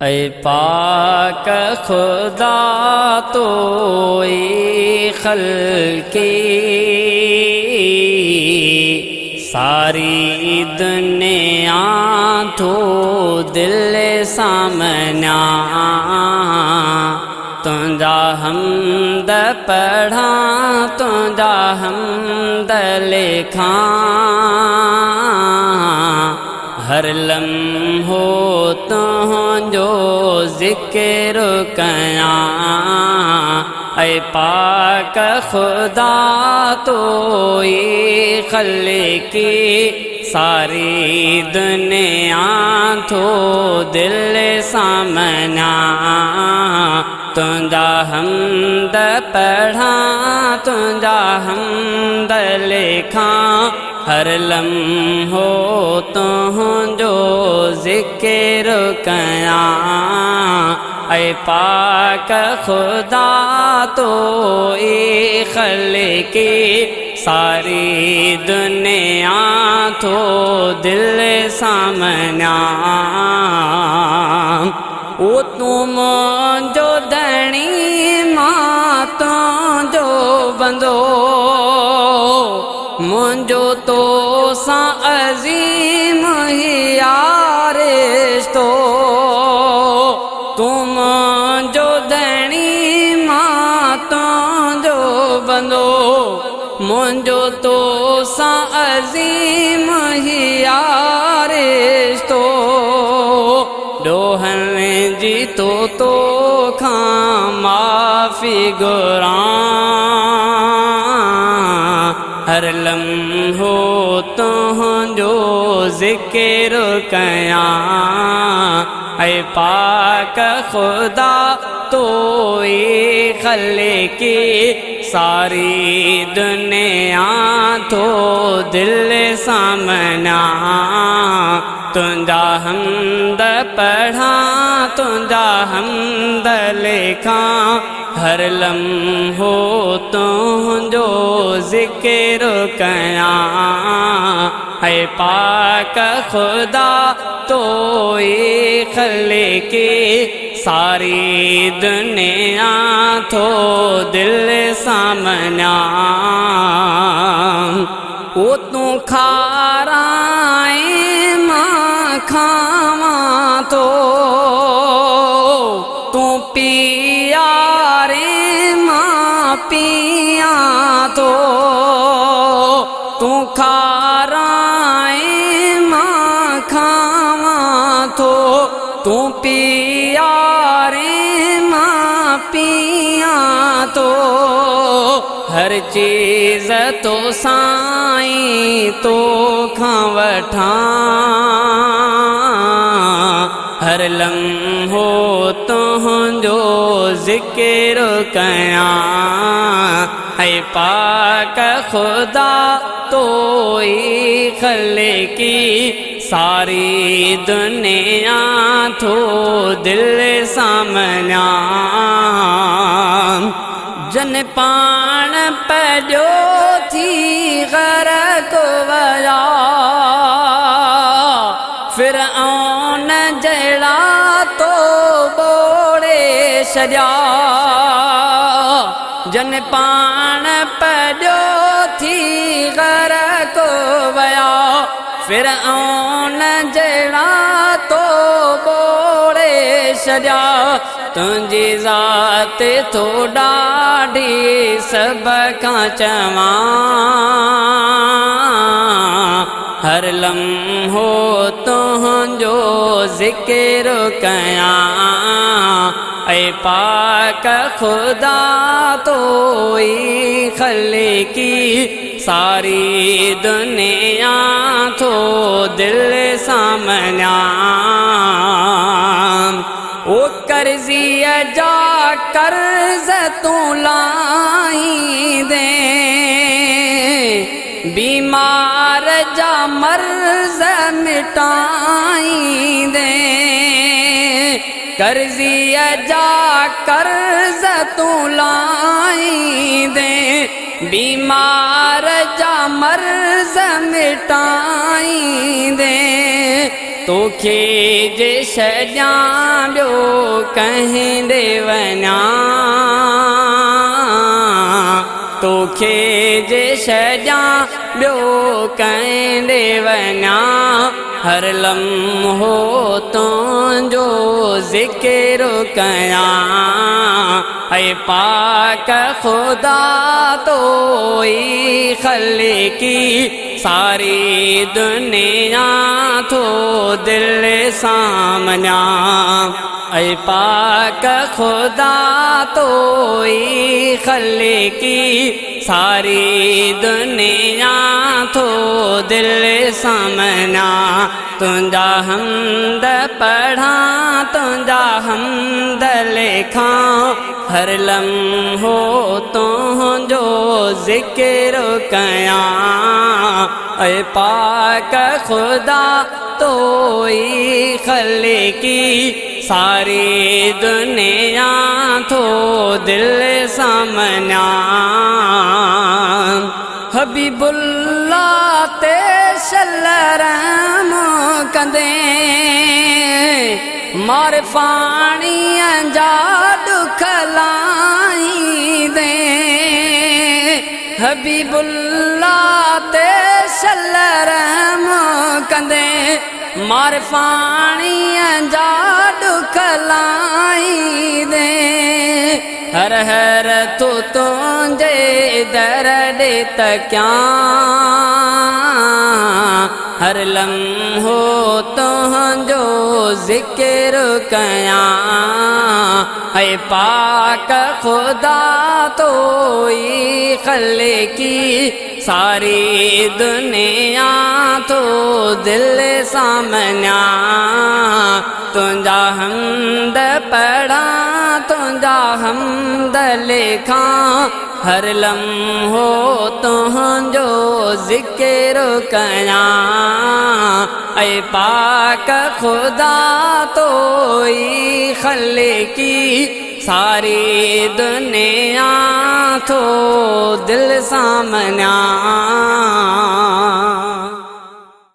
ऐ पाक खुदा तो खल्की सारी दुनिया तो दिल सामना तुझा हमद पढ़ा तुझा हमद लिखा हर लम्हो तुझो ज़िक्र कया ऐ पाक खुदा तो खल्की सारी दुनिया तो दिल सामना तुझा हमद पढ़ा तुझा हमद लिखा हर लम्हो तुझो ज़िक्र कया ऐ पाक खुदा तो खल्की सारी दुनिया तो दिल सामना ओ तुम जो धनी मां तुझो बंदो मुझो तो सा अजीम यारिश्तो तुम जो धनी मां तुझो बंदो मुझो तो सा अजीम यारिश्तो डोहन जी तो खा माफ़ी गुरा हर लम्हो तुझो ज़िक्र कया ऐ पाक खुदा तो खल्की सारी दुनिया तो दिल सामना तुझा हमद पढ़ा तुझा हमद लिखा हर लम्हो तुझो ज़िक्र कया ऐ पाक खुदा तो खल्की सारी दुनिया तो दिल सामना ओ तू खाराए मां खावा तो तू पिया रे मां पिया तो तू खाराए मां खावा तो तू पिया रे मां पिया तो हर चीज़ तो साईं तो खावठा हर लम्हो तुझो ज़िक्र कया ऐ पाक खुदा तो खल्की सारी दुनिया तो दिल सामना जन पान पजो थी गरक वया फिर औन जड़ा तो बोड़े सजा जन पान पजो थी गरक वया फिर औन जड़ा तो बोड़े सजा तुझी ज़ात तो ॾाढी सब खां चवा हर लम्हो तुझो ज़िक्र कया ऐ पाक खुदा तो खल्की सारी दुनिया तो दिल सामना ओ कर्ज़िया जा कर्ज़ तू लाई दे बीमार जा मर्ज़ मिटाई दे कर्ज़िया जा कर्ज़ तू लाई दे बीमार जा मर्ज़ मिटाई दे तोखे जे छॾियां ॿियो कंहिं ॾे वञा तोखे जे छॾियां ॿियो कंहिं ॾे वञा हर लम्हो तुंहिंजो ज़िक्र कयां ऐ पाक खुदा तो ई ख़ालिकी सारी दुनिया थो दिल सामना ऐ पाक खुदा तो ई ख़ालिकी सारी दुनिया थो दिल सामना तुंहिंजा हमद पढ़ा तुंहिंजा हमद लिखां हर लम्हो तुंहिंजो ज़िक्र कयां ऐ पाक खुदा तो ई ख़ालिकी सारी दुनिया थो दिल सामना हबीबुल्लाह ते शलरम कंदे मार पाणीअ जा दुख लाईंदे हबीबुल्लाह ते शलरम कंदे मार पाणीअ जा दुख लाईंदे हर हर तू तुंहिंजे दर ॾे तकियां हर लम्हो तुंहिंजो ज़िक्र कयां ऐ पाक खुदा तो ई ख़ालिकी सारी दुनिया थो दिल सामना तुंहिंजा हमद पढ़ा तुंहिंजा हमद लिखां हर लम्हो तुंहिंजो ज़िक्र कयां ऐ पाक खुदा तो ई ख़ालिकी सारी दुनिया थो दिल सामना